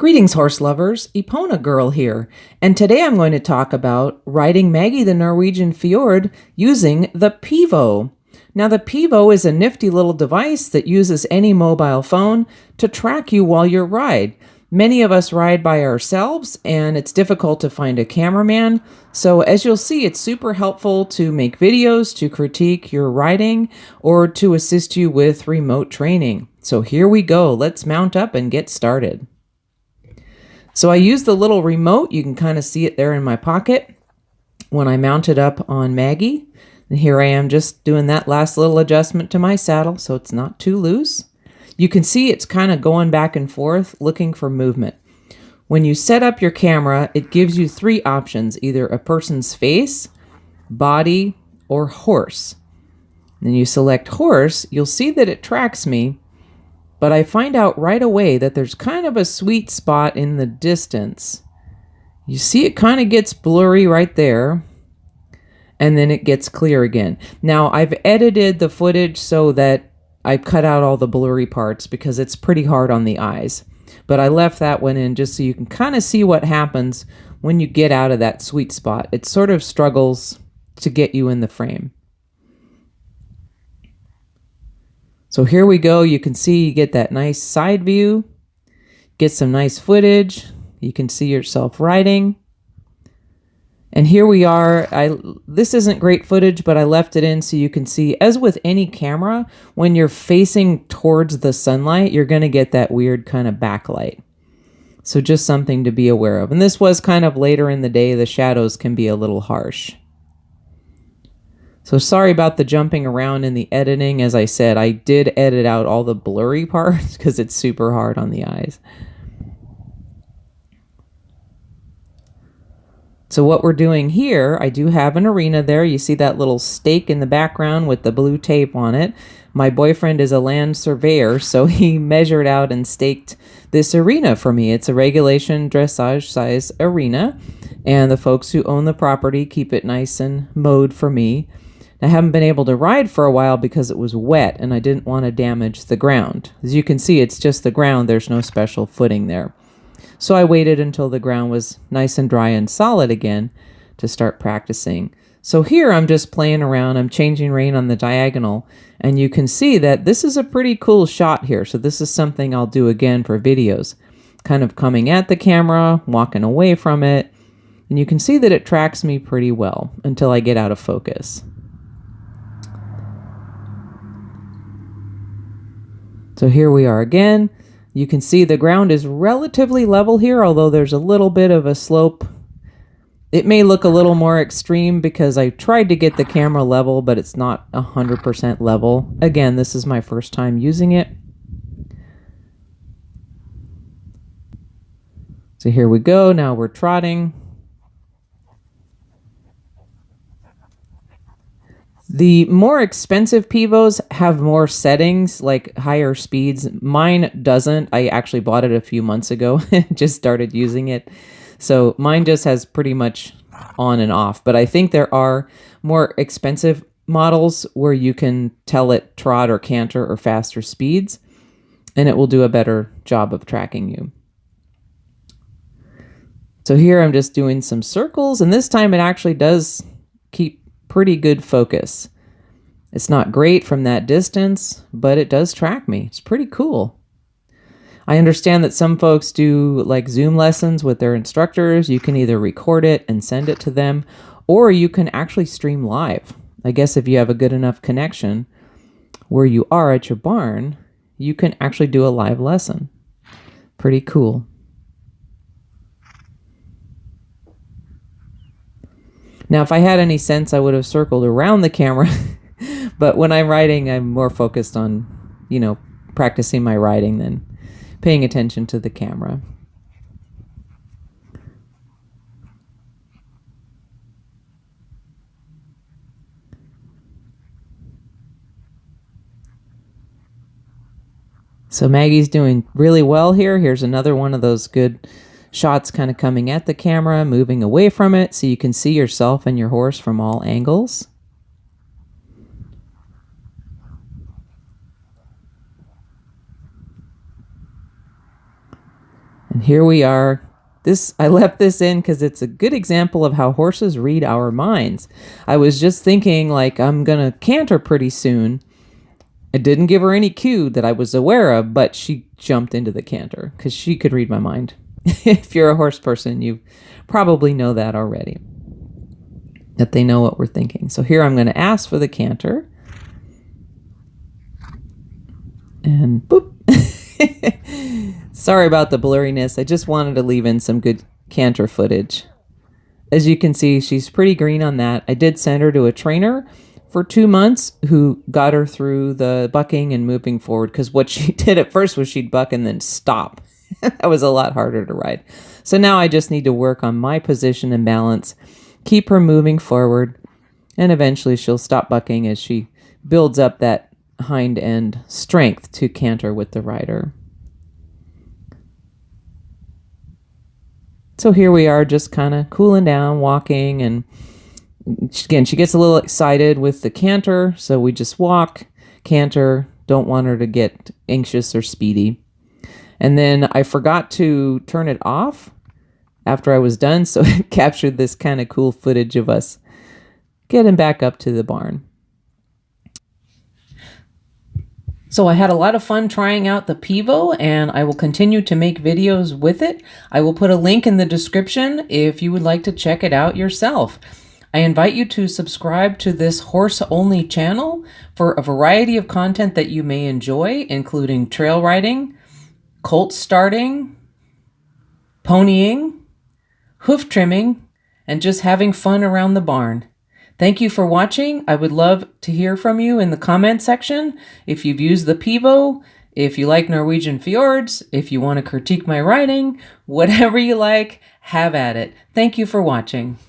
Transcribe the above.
Greetings, horse lovers. Epona Girl here, and today I'm going to talk about riding Maggie the Norwegian Fjord using the Pivo. Now, the Pivo is a nifty little device that uses any mobile phone to track you while you ride. Many of us ride by ourselves, and it's difficult to find a cameraman. So as you'll see, it's super helpful to make videos, to critique your riding, or to assist you with remote training. So here we go. Let's mount up and get started. So I use the little remote. You can kind of see it there in my pocket when I mount it up on Maggie. And here I am just doing that last little adjustment to my saddle so it's not too loose. You can see it's kind of going back and forth looking for movement. When you set up your camera, it gives you three options, either a person's face, body, or horse. Then you select horse, you'll see that it tracks me, but I find out right away that there's kind of a sweet spot in the distance. You see it kind of gets blurry right there, and then it gets clear again. Now, I've edited the footage so that I cut out all the blurry parts because it's pretty hard on the eyes. But I left that one in just so you can kind of see what happens when you get out of that sweet spot. It sort of struggles to get you in the frame. So here we go. You can see you get that nice side view, get some nice footage. You can see yourself riding. And here we are. This isn't great footage, but I left it in so you can see, as with any camera, when you're facing towards the sunlight, you're going to get that weird kind of backlight. So just something to be aware of. And this was kind of later in the day. The shadows can be a little harsh. So sorry about the jumping around in the editing. As I said, I did edit out all the blurry parts because it's super hard on the eyes. So what we're doing here, I do have an arena there. You see that little stake in the background with the blue tape on it. My boyfriend is a land surveyor, so he measured out and staked this arena for me. It's a regulation dressage size arena, and the folks who own the property keep it nice and mowed for me. I haven't been able to ride for a while because it was wet and I didn't want to damage the ground. As you can see, it's just the ground. There's no special footing there. So I waited until the ground was nice and dry and solid again to start practicing. So here I'm just playing around. I'm changing rein on the diagonal, and you can see that this is a pretty cool shot here. So this is something I'll do again for videos. Kind of coming at the camera, walking away from it, and you can see that it tracks me pretty well until I get out of focus. So here we are again. You can see the ground is relatively level here, although there's a little bit of a slope. It may look a little more extreme because I tried to get the camera level, but it's not 100% level. Again, this is my first time using it. So here we go. Now we're trotting. The more expensive Pivos have more settings, like higher speeds. Mine doesn't. I actually bought it a few months ago and just started using it. So mine just has pretty much on and off. But I think there are more expensive models where you can tell it trot or canter or faster speeds, and it will do a better job of tracking you. So here I'm just doing some circles, and this time it actually does keep pretty good focus. It's not great from that distance, but it does track me. It's pretty cool. I understand that some folks do like Zoom lessons with their instructors. You can either record it and send it to them, or you can actually stream live. I guess if you have a good enough connection where you are at your barn, you can actually do a live lesson. Pretty cool. Now, if I had any sense, I would have circled around the camera, but when I'm riding, I'm more focused on, practicing my riding than paying attention to the camera. So Maggie's doing really well here. Here's another one of those good shots kind of coming at the camera, moving away from it so you can see yourself and your horse from all angles. And here we are. I left this in because it's a good example of how horses read our minds. I was just thinking like I'm going to canter pretty soon. I didn't give her any cue that I was aware of, but she jumped into the canter because she could read my mind. If you're a horse person, you probably know that already, that they know what we're thinking. So here I'm going to ask for the canter. And boop. Sorry about the blurriness. I just wanted to leave in some good canter footage. As you can see, she's pretty green on that. I did send her to a trainer for 2 months who got her through the bucking and moving forward, because what she did at first was she'd buck and then stop. That was a lot harder to ride. So now I just need to work on my position and balance, keep her moving forward, and eventually she'll stop bucking as she builds up that hind end strength to canter with the rider. So here we are, just kind of cooling down, walking, and again, she gets a little excited with the canter, so we just walk, canter, don't want her to get anxious or speedy. And then I forgot to turn it off after I was done, so it captured this kind of cool footage of us getting back up to the barn. So I had a lot of fun trying out the Pivo, and I will continue to make videos with it. I will put a link in the description if you would like to check it out yourself. I invite you to subscribe to this horse-only channel for a variety of content that you may enjoy, including trail riding, colt starting, ponying, hoof trimming, and just having fun around the barn. Thank you for watching. I would love to hear from you in the comment section. If you've used the Pivo, if you like Norwegian fjords, if you want to critique my riding, whatever you like, have at it. Thank you for watching.